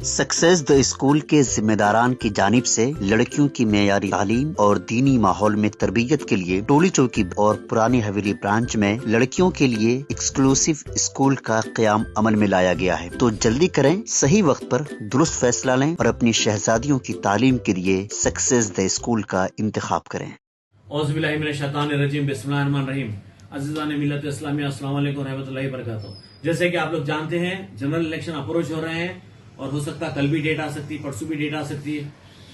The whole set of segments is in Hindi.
सक्सेस द स्कूल के जिम्मेदारान की जानिब से लड़कियों की मेयारी तालीम और दीनी माहौल में तरबियत के लिए टोली चौकी और पुरानी हवेली ब्रांच में लड़कियों के लिए एक्सक्लूसिव स्कूल का क़याम अमल में लाया गया है। तो जल्दी करें, सही वक्त पर दुरुस्त फैसला लें और अपनी शहजादियों की तालीम के लिए सक्सेस द स्कूल का इंतखाब करें। जैसे कि आप लोग जानते हैं, जनरल इलेक्शन अप्रोच हो रहे हैं और हो सकता है कल भी डेट आ सकती है, परसों भी डेट आ सकती है।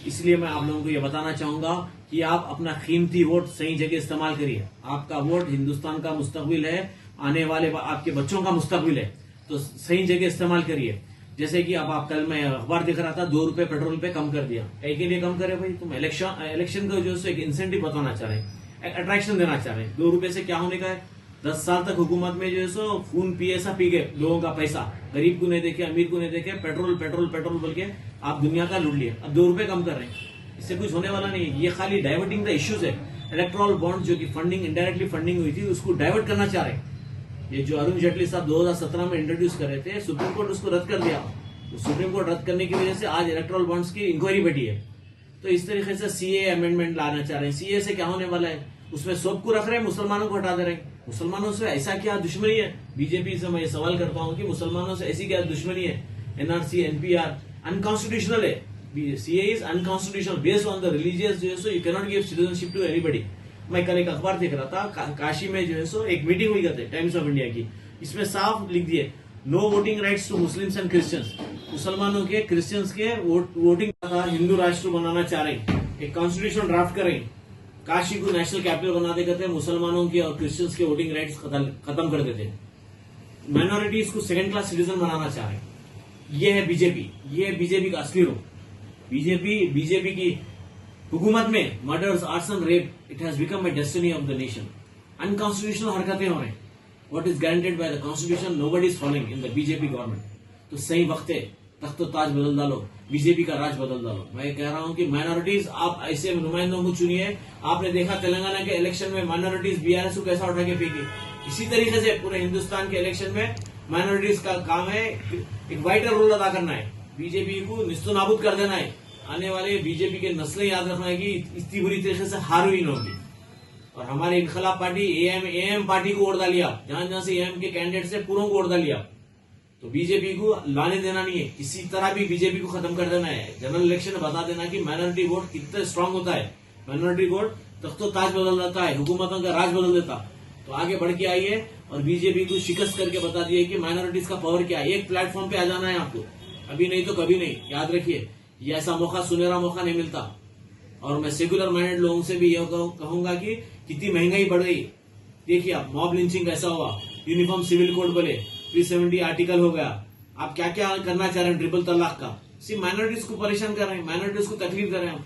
इसलिए मैं आप लोगों को ये बताना चाहूंगा कि आप अपना कीमती वोट सही जगह इस्तेमाल करिए। आपका वोट हिंदुस्तान का मुस्तकबिल है, आने वाले आपके बच्चों का मुस्तकबिल है, तो सही जगह इस्तेमाल करिए। जैसे कि अब आप कल मैं अखबार देख रहा था, 2 रुपए पेट्रोल पे कम कर दिया। कहीं के लिए कम करे भाई, तुम इलेक्शन को जो है एक इंसेंटिव बताना चाह रहे हैं, अट्रैक्शन देना चाह रहे हैं। 2 रुपए से क्या होने का है? 10 साल तक हुकूमत में जो है सो खून पिए सा पी गए लोगों का पैसा, गरीब को नहीं देखे, अमीर को नहीं देखे, पेट्रोल पेट्रोल पेट्रोल बोल के आप दुनिया का लूट लिए। अब 2 रुपए कम कर रहे हैं, इससे कुछ होने वाला नहीं है। ये खाली डाइवर्टिंग द इश्यूज है। इलेक्ट्रल बॉन्ड जो कि फंडिंग इनडायरेक्टली फंडिंग हुई थी, उसको डाइवर्ट करना चाह रहे हैं। ये जो अरुण जेटली साहब 2017 में इंट्रोड्यूस कर रहे थे, सुप्रीम कोर्ट उसको रद्द कर दिया। तो सुप्रीम कोर्ट रद्द करने की वजह से आज इलेक्ट्रल बॉन्ड्स की इंक्वायरी बैठी है। तो इस तरीके से सीए अमेंडमेंट लाना चाह रहे हैं। सीए से क्या होने वाला है? उसमें सबको रख रहे हैं, मुसलमानों को हटा दे रहे हैं। मुसलमानों से ऐसा क्या दुश्मनी है? बीजेपी से मैं ये सवाल करता हूं कि मुसलमानों से ऐसी क्या दुश्मनी है? एनआरसी एनपीआर अनकॉन्स्टिट्यूशनल है। CA is unconstitutional based on the religious, जो है सो you can not give citizenship to anybody. मैं कल एक अखबार देख रहा था, काशी में जो है सो एक मीटिंग हुई करते टाइम्स ऑफ इंडिया की। इसमें साफ लिख दिए, no voting rights to Muslims and Christians. मुसलमानों के, क्रिश्चियंस के वोटिंग का हिंदू राष्ट्र बनाना चाह रहे हैं, एक कॉन्स्टिट्यूशन ड्राफ्ट कर रहे हैं। काशी को नेशनल कैपिटल बना देते थे, मुसलमानों के और क्रिश्चियंस के वोटिंग राइट्स खत्म कर देते, माइनॉरिटीज को सेकंड क्लास सिटीजन बनाना चाह रहे हैं। ये है बीजेपी, ये है बीजेपी का असली रूप। बीजेपी की हुकूमत में murders, arson, rape, it has become a destiny of the nation. Unconstitutional हरकतें हो रही हैं। What is guaranteed by the constitution nobody is following in the BJP government. तो सही वक्त है, तख्तो ताज बदल डालो, बीजेपी का राज बदल डालो। मैं कह रहा हूं कि माइनॉरिटीज, आप ऐसे नुमाइंदों को चुनिए। आपने देखा तेलंगाना के इलेक्शन में माइनॉरिटीज बीआरएस को कैसा उठा के फेंकी। इसी तरीके से पूरे हिंदुस्तान के इलेक्शन में माइनॉरिटीज का काम है एक वाइटर रोल अदा करना है, बीजेपी को निस्तो नाबूद कर देना है। आने वाले बीजेपी के नस्लें याद रखना है कि इतनी बुरी तरीके से हार हुई होगी। और हमारे इनकलाब पार्टी एएम पार्टी को वोट डालिए आप, जहां से एएम के कैंडिडेट से पूरों को वोट डालिए आप। तो बीजेपी को लाने देना नहीं है, किसी तरह भी बीजेपी को खत्म कर देना है। जनरल इलेक्शन में बता देना कि माइनॉरिटी वोट कितना स्ट्रांग होता है। माइनॉरिटी वोट तख्तो ताज बदल देता है, हुकूमतों का राज बदल देता। तो आगे बढ़ के आइए और बीजेपी को शिकस्त करके बता दिए कि माइनॉरिटीज का पावर क्या है। एक प्लेटफॉर्म पे आ जाना है आपको, अभी नहीं तो कभी नहीं। याद रखिए, ये ऐसा मौका, सुनहरा मौका नहीं मिलता। और मैं सेकुलर माइंडेड लोगों से भी यह कहूंगा कि कितनी महंगाई बढ़ गई। देखिए आप, मॉब लिंचिंग कैसा हुआ, यूनिफॉर्म सिविल कोड बोले, 370 आर्टिकल हो गया। आप क्या क्या करना चाह रहे हैं? ट्रिपल तलाक का। सिर्फ माइनॉरिटीज को परेशान कर रहे हैं, माइनॉरिटीज को तकलीफ कर रहे हैं।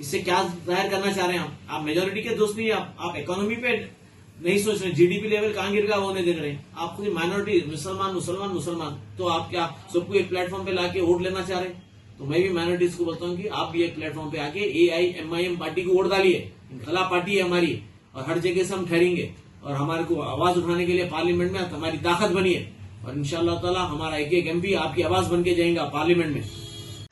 इससे क्या जाहिर करना चाह रहे हैं? आप मेजोरिटी के दोस्त नहीं, आप इकोनॉमी पे नहीं सोच रहे, जीडीपी लेवल कहां गिर गया वो नहीं देख रहे हैं। आप खुद माइनॉरिटी, मुसलमान मुसलमान मुसलमान, तो आप क्या सबको एक प्लेटफॉर्म पे लाके वोट लेना चाह रहे हैं? तो मैं भी माइनॉरिटीज को बोलता हूँ कि आप भी एक प्लेटफॉर्म पे आके AIMIM पार्टी को वोट डालिए। इनकलाब पार्टी है हमारी, और हर जगह से हम ठहरेंगे और हमारे को आवाज उठाने के लिए पार्लियामेंट में हमारी ताकत बनिए। और इंशाअल्लाह ताला हमारा एक एक MP आपकी आवाज बन के जाएगा पार्लियामेंट में।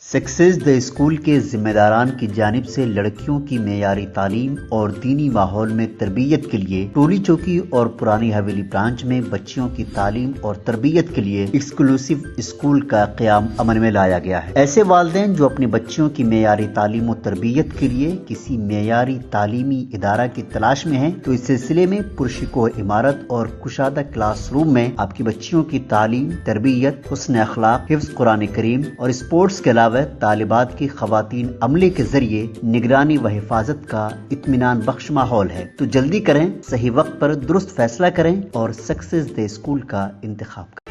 सक्सेस द स्कूल के जिम्मेदारान की जानिब से लड़कियों की मेयारी तालीम और दीनी माहौल में तरबियत के लिए टोली चौकी और पुरानी हवेली ब्रांच में बच्चियों की तालीम और तरबियत के लिए एक्सक्लूसिव स्कूल का क़याम अमल में लाया गया है। ऐसे वालिदैन जो अपने बच्चियों की मेयारी तालीम और तरबियत के लिए किसी मेयारी तालीमी इदारा की तलाश में है, तो इस सिलसिले में पुरशिको इमारत और कुशादा क्लासरूम में आपकी बच्चियों की तालीम, तरबियत, हुस्न अखलाक, हिफ्ज़ कुरान करीम और स्पोर्ट्स के अलावा तालिबात की खवातीन अमले के जरिए निगरानी व हिफाजत का इत्मीनान बख्श माहौल है। तो जल्दी करें, सही वक्त पर दुरुस्त फैसला करें और सक्सेस द स्कूल का इंतखाब करें।